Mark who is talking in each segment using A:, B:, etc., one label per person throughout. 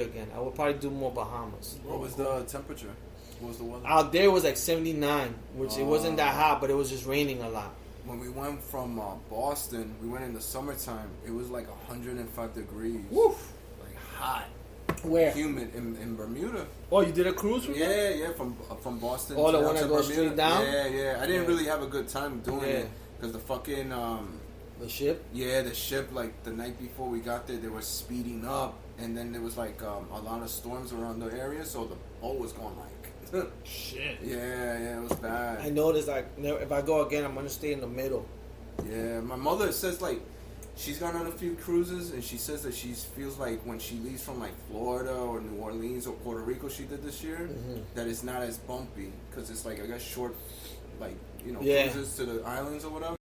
A: again. I would probably do more Bahamas.
B: What was the temperature? What was the weather?
A: Out there was like 79, which it wasn't that hot, but it was just raining a lot.
B: When we went from Boston, we went in the summertime. It was like 105 degrees.
A: Woof.
B: Like hot.
A: Where?
B: Humid in Bermuda.
A: Oh, you did a cruise with them?
B: Yeah, from Boston.
A: Oh, the
B: to
A: one that goes
B: Bermuda.
A: straight down?
B: Yeah. I didn't really have a good time doing
A: Yeah.
B: it because the fucking
A: The ship?
B: yeah, the ship, like the night before we got there, they were speeding up, and then there was like a lot of storms around the area, so the boat was going like
A: Shit.
B: yeah, it was bad.
A: I noticed like if I go again, I'm gonna stay in the middle.
B: Yeah, my mother says like she's gone on a few cruises, and she says that she feels like when she leaves from like Florida or New Orleans or Puerto Rico, she did this year, that it's not as bumpy because it's like I guess short, like cruises to the islands or whatever.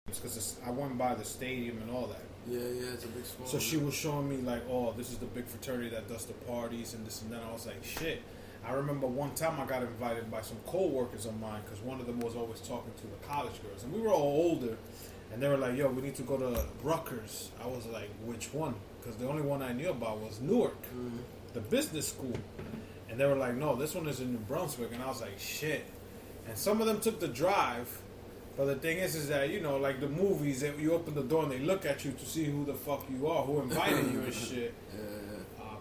C: because I went by the stadium and all that.
B: Yeah, it's a big school.
C: So she was showing me like, oh, this is the big fraternity that does the parties and this and that. I was like, shit. I remember one time I got invited by some co-workers of mine because one of them was always talking to the college girls. And we were all older. And they were like, yo, we need to go to Rutgers. I was like, which one? Because the only one I knew about was Newark, the business school. And they were like, no, this one is in New Brunswick. And I was like, shit. And some of them took the drive. But the thing is that, you know, like the movies, you open the door and they look at you to see who the fuck you are, who invited you and shit.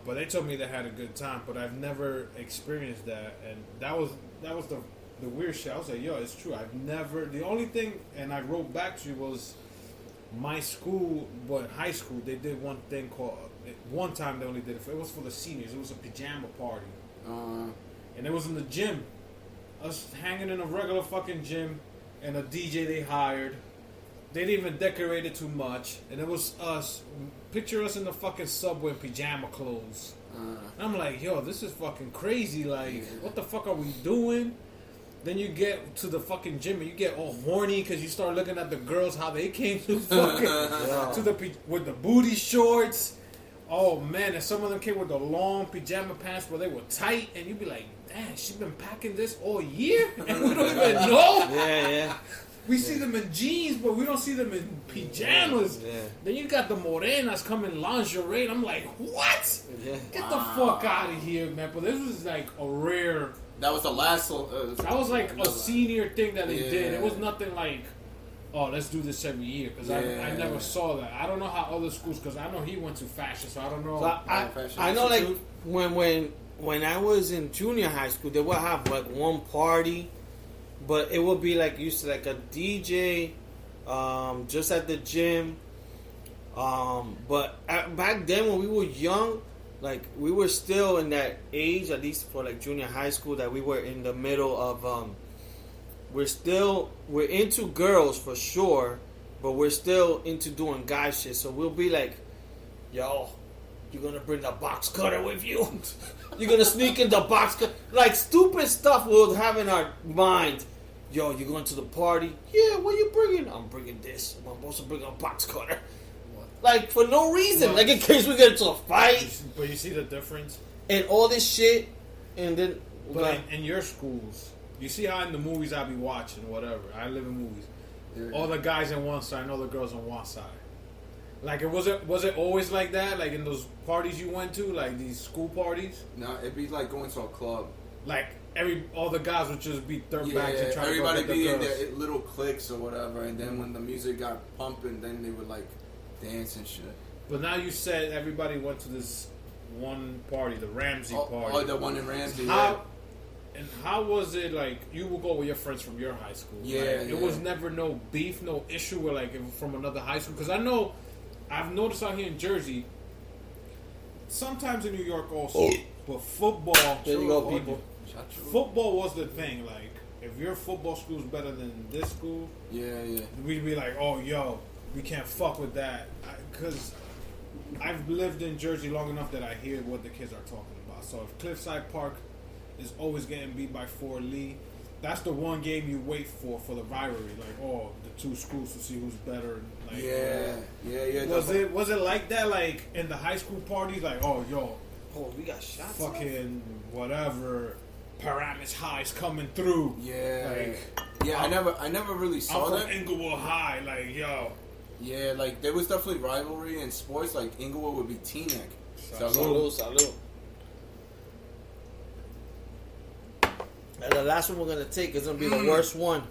C: But they told me they had a good time, but I've never experienced that. And that was the weird shit. I was like, yo, it's true. I've never, the only thing, and I wrote back to you, was my school, but high school, they did one thing called, one time they only did it was for the seniors. It was a pajama party. And it was in the gym. Us hanging in a regular fucking gym, and a DJ they hired. They didn't even decorate it too much. And it was us. Picture us in the fucking subway in pajama clothes. And I'm like, yo, this is fucking crazy. Like, what the fuck are we doing? Then you get to the fucking gym and you get all horny because you start looking at the girls, how they came to fucking with the booty shorts. Oh man, and some of them came with the long pajama pants where they were tight, and you'd be like, damn, she been packing this all year and we don't even know.
A: Yeah.
C: We see them in jeans, but we don't see them in pajamas.
A: Yeah.
C: Then you got the morenas coming lingerie, and I'm like, what?
A: Yeah.
C: Get the fuck out of here, man. But this was like a rare.
B: That was the last.
C: That was like a senior thing that they did. It was nothing like, oh, let's do this every year. Because I never saw that. I don't know how other schools, because I know he went to fashion, so I don't know.
A: So I know, like, when I was in junior high school, they would have like one party. But it would be like used to like a DJ, just at the gym. But back then when we were young, like we were still in that age, at least for like junior high school, that we were in the middle of. We're into girls for sure, but we're still into doing guy shit. So we'll be like, yo, you're gonna bring the box cutter with you. You're gonna sneak in the box cutter. Like stupid stuff we'll have in our mind. Yo, you going to the party? Yeah, what are you bringing? I'm bringing this. I'm supposed to bring a box cutter. What? Like, for no reason. Like, in case we get into a fight.
C: But you see the difference?
A: And all this shit. And then...
C: But in your schools, you see how in the movies I be watching, whatever. I live in movies. Yeah. All the guys on one side and all the girls on one side. Like, was it always like that? Like, in those parties you went to? Like, these school parties?
B: No, it'd be like going to a club.
C: Like... all the guys would just be third backs and try to
B: everybody
C: go get
B: be
C: the
B: in
C: girls.
B: their little cliques or whatever, and then when the music got pumping, then they would like dance and shit.
C: But now you said everybody went to this one party, the Ramsey party.
B: Oh, the one in Ramsey.
C: How was it like? You would go with your friends from your high school.
B: Yeah,
C: right? It was never no beef, no issue with like from another high school. Because I've noticed out here in Jersey, sometimes in New York also, but football.
A: There you go, people.
C: Football was the thing. Like, if your football school's better than this school, we'd be like, oh, yo, we can't fuck with that. Because I've lived in Jersey long enough that I hear what the kids are talking about. So if Cliffside Park is always getting beat by Fort Lee, that's the one game you wait for the rivalry. Like, oh, the two schools to see who's better. Like, Was it like that? Like in the high school parties, like, oh, yo,
A: we got shots.
C: Fucking whatever. Paramus High's coming through.
B: I never really saw that.
C: I'm from Inglewood High, like, yo.
B: Yeah, like there was definitely rivalry in sports. Like Inglewood would be Teaneck.
A: Salud. And the last one we're gonna take is gonna be the worst one.